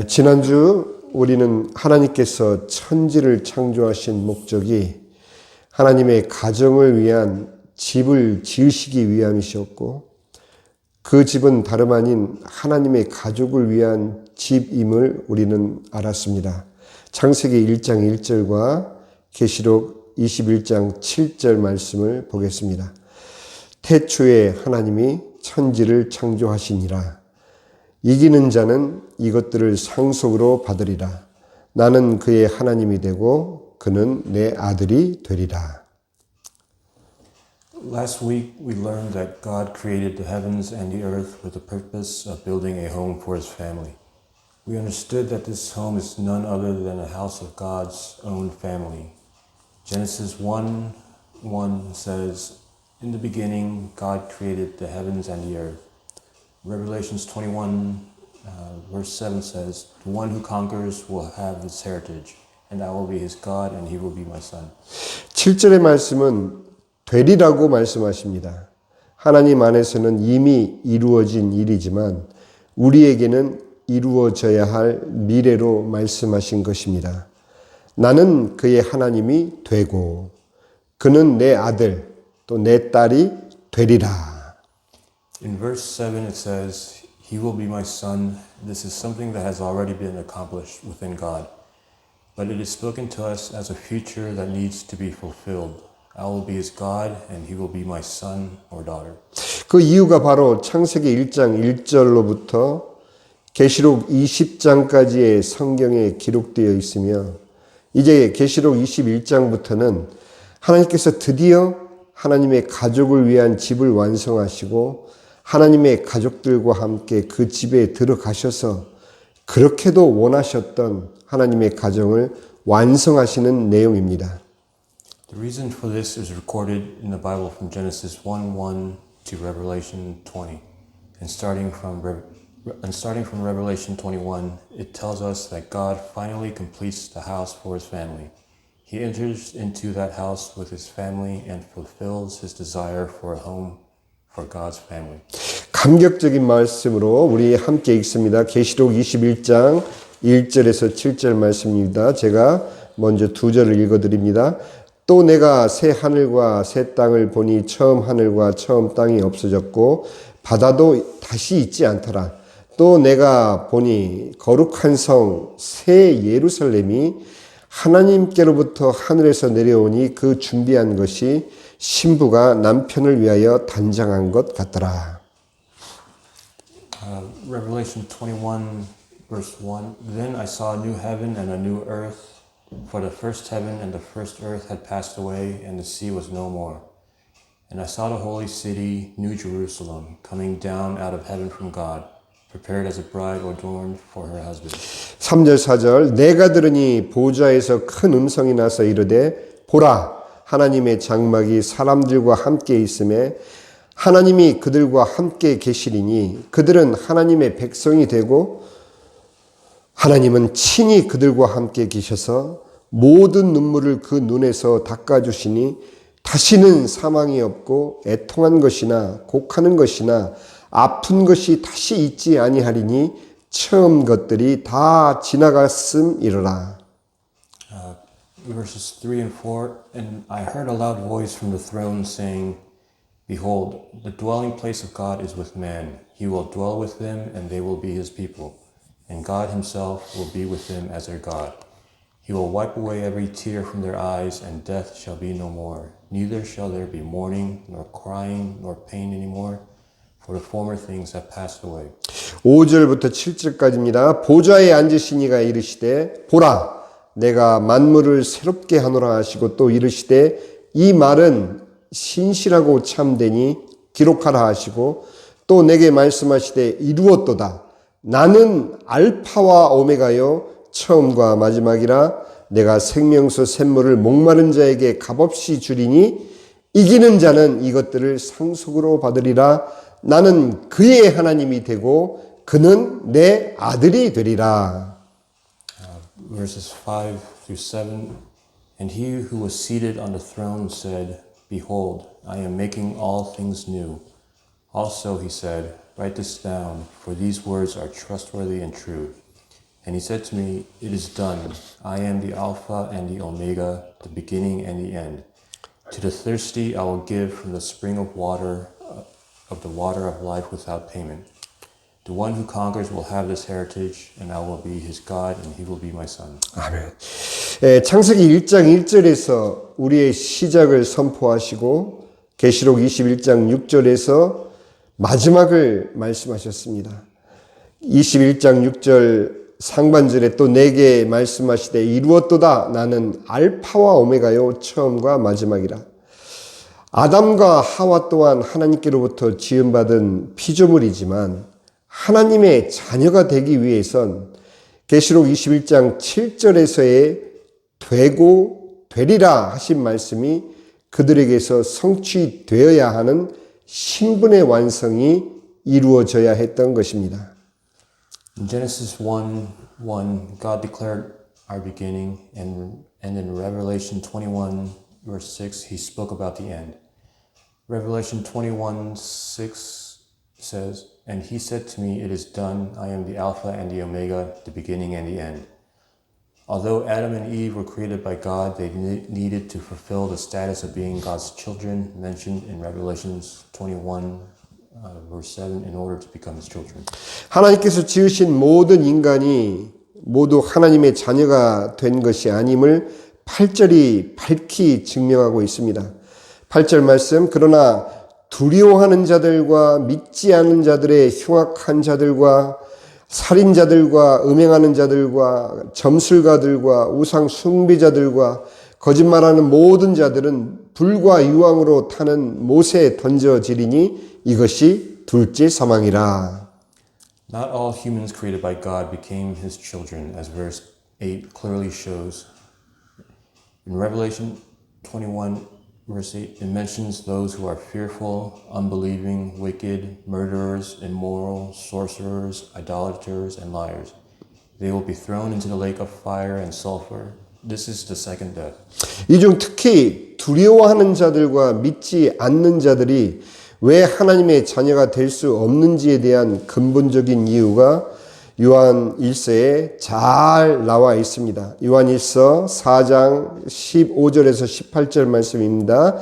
지난주 우리는 하나님께서 천지를 창조하신 목적이 하나님의 가정을 위한 집을 지으시기 위함이셨고 그 집은 다름 아닌 하나님의 가족을 위한 집임을 우리는 알았습니다. 창세기 1장 1절과 계시록 21장 7절 말씀을 보겠습니다. 태초에 하나님이 천지를 창조하시니라. 이기는 자는 이것들을 상속으로 받으리라. 나는 그의 하나님이 되고 그는 내 아들이 되리라. Last week we learned that God created the heavens and the earth with the purpose of building a home for his family. We understood that this home is none other than a house of God's own family. Genesis 1:1 says, "In the beginning God created the heavens and the earth." Revelations 21 verse 7 says, "The one who conquers will have his heritage, and I will be his God, and he will be my son." 7절의 말씀은 되리라고 말씀하십니다. 하나님 안에서는 이미 이루어진 일이지만 우리에게는 이루어져야 할 미래로 말씀하신 것입니다. 나는 그의 하나님이 되고 그는 내 아들 또 내 딸이 되리라. In verse 7 it says, "He will be my son." This is something that has already been accomplished within God. But it is spoken to us as a future that needs to be fulfilled. I will be his God and he will be my son or daughter. 그 이유가 바로 창세기 1장 1절로부터 계시록 20장까지의 성경에 기록되어 있으며 이제 계시록 21장부터는 하나님께서 드디어 하나님의 가족을 위한 집을 완성하시고 하나님의 가족들과 함께 그 집에 들어가셔서 그렇게도 원하셨던 하나님의 가정을 완성하시는 내용입니다. The reason for this is recorded in the Bible from Genesis 1:1 to Revelation 20. And starting from Revelation 21, it tells us that God finally completes the house for his family. He enters into that house with his family and fulfills his desire for a home for God's family. 감격적인 말씀으로 우리 함께 읽습니다. 계시록 21장 1절에서 7절 말씀입니다. 제가 먼저 2절을 읽어드립니다. 또 내가 새 하늘과 새 땅을 보니 처음 하늘과 처음 땅이 없어졌고 바다도 다시 있지 않더라. 또 내가 보니 거룩한 성 새 예루살렘이 하나님께로부터 하늘에서 내려오니 그 준비한 것이 신부가 남편을 위하여 단장한 것 같더라. Revelation 21 verse 1. Then I saw a new heaven and a new earth, for the first heaven and the first earth had passed away, and the sea was no more. And I saw the holy city, New Jerusalem, coming down out of heaven from God, prepared as a bride adorned for her husband. 3절 4절 내가 들으니 보좌에서 큰 음성이 나서 이르되 보라 하나님의 장막이 사람들과 함께 있음에 하나님이 그들과 함께 계시리니 그들은 하나님의 백성이 되고 하나님은 친히 그들과 함께 계셔서 모든 눈물을 그 눈에서 닦아주시니 다시는 사망이 없고 애통한 것이나 곡하는 것이나 아픈 것이 다시 있지 아니하리니 처음 것들이 다 지나갔음이로라. Verses 3 and 4. And I heard a loud voice from the throne saying, "Behold, the dwelling place of God is with man. He will dwell with them, and they will be his people. And God himself will be with them as their God. He will wipe away every tear from their eyes, and death shall be no more. Neither shall there be mourning, nor crying, nor pain anymore, for the former things have passed away." 5절부터 7절까지입니다. 보좌에 앉으신 이가 이르시되 보라 내가 만물을 새롭게 하노라 하시고 또 이르시되 이 말은 신실하고 참되니 기록하라 하시고 또 내게 말씀하시되 이루었도다. 나는 알파와 오메가요 처음과 마지막이라. 내가 생명수 샘물을 목마른 자에게 값없이 주리니 이기는 자는 이것들을 상속으로 받으리라. 나는 그의 하나님이 되고 그는 내 아들이 되리라. Verses 5 through 7. And he who was seated on the throne said, "Behold, I am making all things new." Also he said, "Write this down, for these words are trustworthy and true." And he said to me, "It is done. I am the Alpha and the Omega, the beginning and the end. To the thirsty I will give from the spring of the water of life without payment. The one who conquers will have this heritage, and I will be his God, and he will be my son." 아멘. 창세기 1장 1절에서 우리의 시작을 선포하시고 계시록 21장 6절에서 마지막을 말씀하셨습니다. 21장 6절 상반절에 또 내게 말씀하시되 이루었도다. 나는 알파와 오메가요 처음과 마지막이라. 아담과 하와 또한 하나님께로부터 지음받은 피조물이지만 하나님의 자녀가 되기 위해선 계시록 21장 7절에서의 되고 되리라 하신 말씀이 그들에게서 성취되어야 하는 신분의 완성이 이루어져야 했던 것입니다. In Genesis 1:1, God declared our beginning, and in Revelation 21, verse 6, he spoke about the end. Revelation 21:6 says, "And he said to me, 'It is done. I am the Alpha and the Omega, the beginning and the end.'" Although Adam and Eve were created by God, they needed to fulfill the status of being God's children mentioned in Revelations 21, verse 7, in order to become his children. 하나님께서 지으신 모든 인간이 모두 하나님의 자녀가 된 것이 아님을 8절이 밝히 증명하고 있습니다. 8절 말씀, 그러나 두려워하는 자들과 믿지 않는 자들의 흉악한 자들과 살인자들과 음행하는 자들과 점술가들과 우상 숭배자들과 거짓말하는 모든 자들은 불과 유황으로 타는 못에 던져지리니 이것이 둘째 사망이라. Not all humans created by God became his children, as verse 8 clearly shows. In Revelation 21, verse 8, it mentions those who are fearful, unbelieving, wicked, murderers, immoral, sorcerers, idolaters, and liars. They will be thrown into the lake of fire and sulfur. This is the second death. 이 중 특히 두려워하는 자들과 믿지 않는 자들이 왜 하나님의 자녀가 될 수 없는지에 대한 근본적인 이유가 요한 1서에 잘 나와 있습니다. 요한 1서 4장 15절에서 18절 말씀입니다.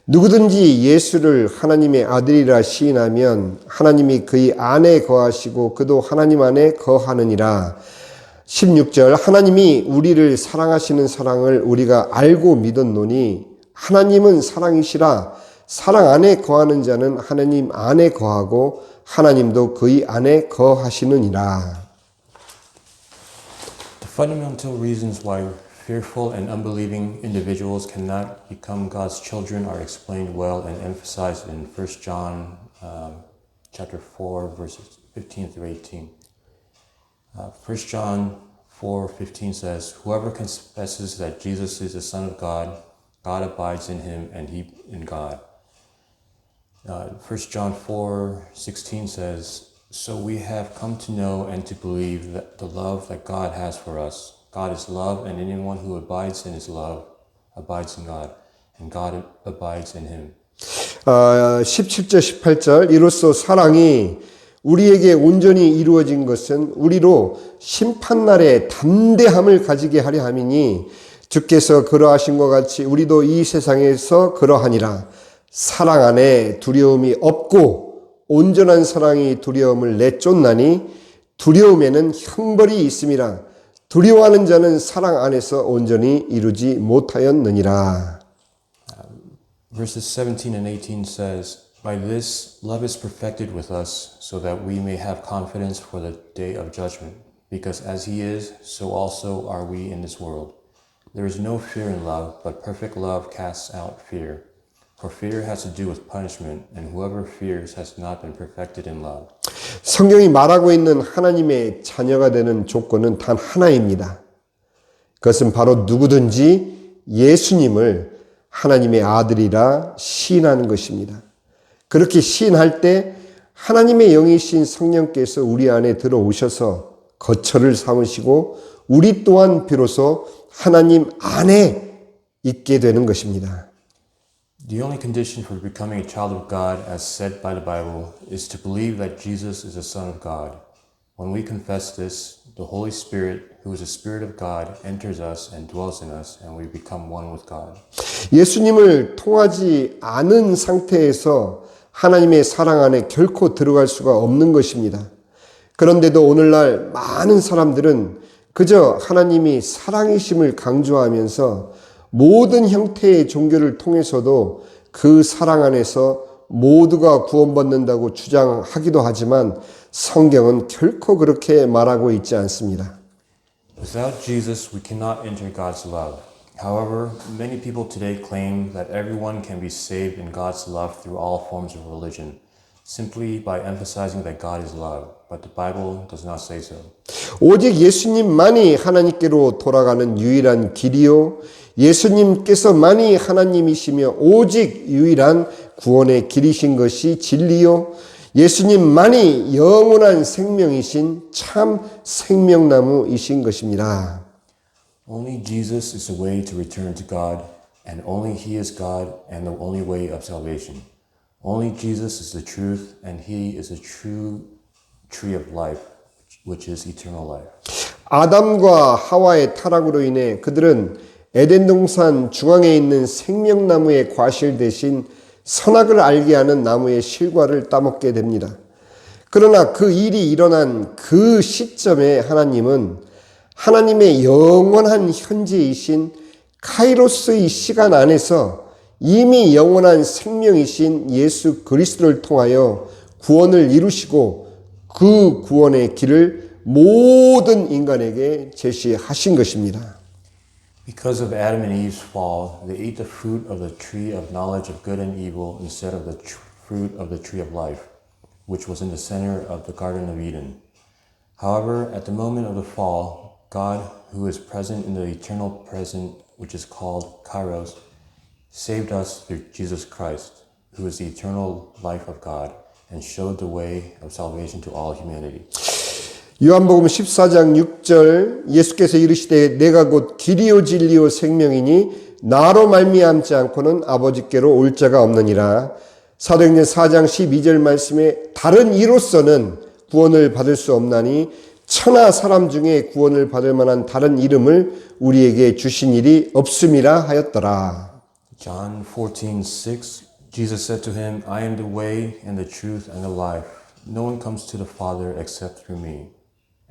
누구든지 예수를 하나님의 아들이라 시인하면 하나님이 그의 안에 거하시고 그도 하나님 안에 거하느니라. 16절 하나님이 우리를 사랑하시는 사랑을 우리가 알고 믿었노니 하나님은 사랑이시라. 사랑 안에 거하는 자는 하나님 안에 거하고 하나님도 그의 안에 거하시느니라. The fundamental reasons why fearful and unbelieving individuals cannot become God's children are explained well and emphasized in 1 John chapter 4, verses 15 through 18. 1 John 4:15 says, "Whoever confesses that Jesus is the Son of God, God abides in him and he in God." 1 John 4:16 says, "So we have come to know and to believe that the love that God has for us. God is love, and anyone who abides in his love abides in God, and God abides in him." 17절 18절 이로써 사랑이 우리에게 온전히 이루어진 것은 우리로 심판날에 담대함을 가지게 하려 함이니 주께서 그러하신 것 같이 우리도 이 세상에서 그러하니라. 사랑 안에 두려움이 없고 온전한 사랑이 두려움을 내쫓나니 두려움에는 형벌이 있음이라. 두려워하는 자는 사랑 안에서 온전히 이루지 못하였느니라. Verses 17 and 18 says, "By this love is perfected with us, so that we may have confidence for the day of judgment. Because as he is, so also are we in this world. There is no fear in love, but perfect love casts out fear. For fear has to do with punishment, and whoever fears has not been perfected in love." 성경이 말하고 있는 하나님의 자녀가 되는 조건은 단 하나입니다. 그것은 바로 누구든지 예수님을 하나님의 아들이라 시인하는 것입니다. 그렇게 시인할 때 하나님의 영이신 성령께서 우리 안에 들어오셔서 거처를 삼으시고 우리 또한 비로소 하나님 안에 있게 되는 것입니다. The only condition for becoming a child of God, as said by the Bible, is to believe that Jesus is the Son of God. When we confess this, the Holy Spirit, who is the Spirit of God, enters us and dwells in us, and we become one with God. 예수님을 통하지 않은 상태에서 하나님의 사랑 안에 결코 들어갈 수가 없는 것입니다. 그런데도 오늘날 많은 사람들은 그저 하나님이 사랑이심을 강조하면서 모든 형태의 종교를 통해서도 그 사랑 안에서 모두가 구원받는다고 주장하기도 하지만 성경은 결코 그렇게 말하고 있지 않습니다. Without Jesus, we cannot enter God's love. However, many people today claim that everyone can be saved in God's love through all forms of religion, simply by emphasizing that God is love. But the Bible does not say so. 오직 예수님만이 하나님께로 돌아가는 유일한 길이요. 예수님께서만이 하나님이시며 오직 유일한 구원의 길이신 것이 진리요. 예수님만이 영원한 생명이신 참 생명나무이신 것입니다. Only Jesus is the way to return to God, and only He is God and the only way of salvation. Only Jesus is the truth, and He is the true tree of life, which is eternal life. 아담과 하와의 타락으로 인해 그들은 에덴 동산 중앙에 있는 생명나무의 과실 대신 선악을 알게 하는 나무의 실과를 따먹게 됩니다. 그러나 그 일이 일어난 그 시점에 하나님은 하나님의 영원한 현재이신 카이로스의 시간 안에서 이미 영원한 생명이신 예수 그리스도를 통하여 구원을 이루시고 그 구원의 길을 모든 인간에게 제시하신 것입니다. Because of Adam and Eve's fall, they ate the fruit of the tree of knowledge of good and evil instead of the fruit of the tree of life, which was in the center of the Garden of Eden. However, at the moment of the fall, God, who is present in the eternal present, which is called Kairos, saved us through Jesus Christ, who is the eternal life of God, and showed the way of salvation to all humanity. 요한복음 14장 6절 예수께서 이르시되 내가 곧 길이요 진리요 생명이니 나로 말미암지 않고는 아버지께로 올 자가 없느니라. 사도행전 4장 12절 말씀에 다른 이로서는 구원을 받을 수 없나니 천하 사람 중에 구원을 받을 만한 다른 이름을 우리에게 주신 일이 없음이라 하였더라. John 14:6, Jesus said to him, I am the way and the truth and the life. No one comes to the Father except through me.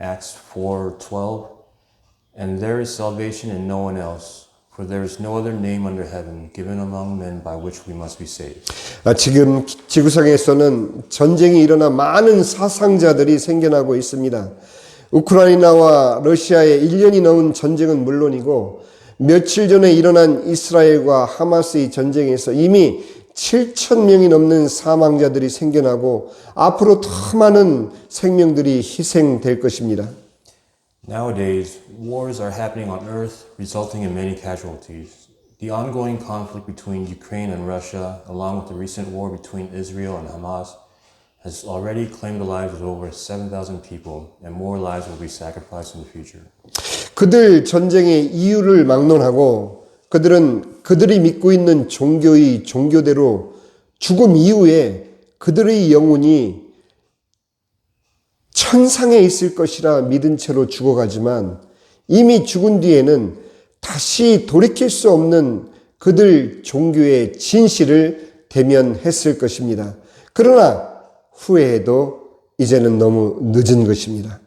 Acts 4:12, and there is salvation in no one else, for there is no other name under heaven given among men by which we must be saved. 지금 지구상에서는 전쟁이 일어나 많은 사상자들이 생겨나고 있습니다. 우크라이나와 러시아의 1년이 넘은 전쟁은 물론이고 며칠 전에 일어난 이스라엘과 하마스의 전쟁에서 이미 7,000명이 넘는 사망자들이 생겨나고 앞으로 더 많은 생명들이 희생될 것입니다. Nowadays, wars are happening on earth, resulting in many casualties. The ongoing conflict between Ukraine and Russia, along with the recent war between Israel and Hamas, has already claimed the lives of over 7,000 people, and more lives will be sacrificed in the future. 그들 전쟁의 이유를 막론하고 그들은 그들이 믿고 있는 종교의 종교대로 죽음 이후에 그들의 영혼이 천상에 있을 것이라 믿은 채로 죽어가지만 이미 죽은 뒤에는 다시 돌이킬 수 없는 그들 종교의 진실을 대면했을 것입니다. 그러나 후회해도 이제는 너무 늦은 것입니다.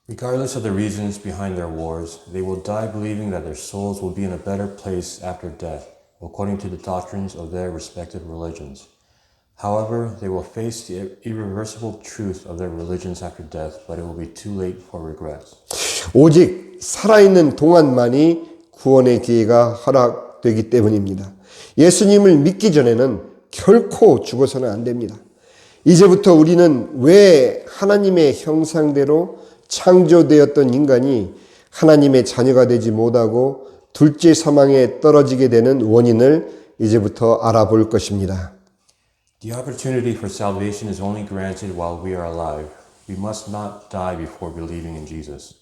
Regardless of the reasons behind their wars, they will die believing that their souls will be in a better place after death, according to the doctrines of their respective religions. However, they will face the irreversible truth of their religions after death, but it will be too late for regrets. 오직 살아있는 동안만이 구원의 기회가 허락되기 때문입니다. 예수님을 믿기 전에는 결코 죽어서는 안 됩니다. 이제부터 우리는 왜 하나님의 형상대로 창조되었던 인간이 하나님의 자녀가 되지 못하고 둘째 사망에 떨어지게 되는 원인을 이제부터 알아볼 것입니다. The opportunity for salvation is only granted while we are alive. We must not die before believing in Jesus.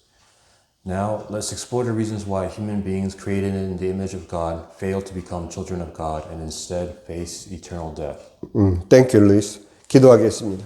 Now, let's explore the reasons why human beings created in the image of God fail to become children of God and instead face eternal death. Thank you, Luis. 기도하겠습니다.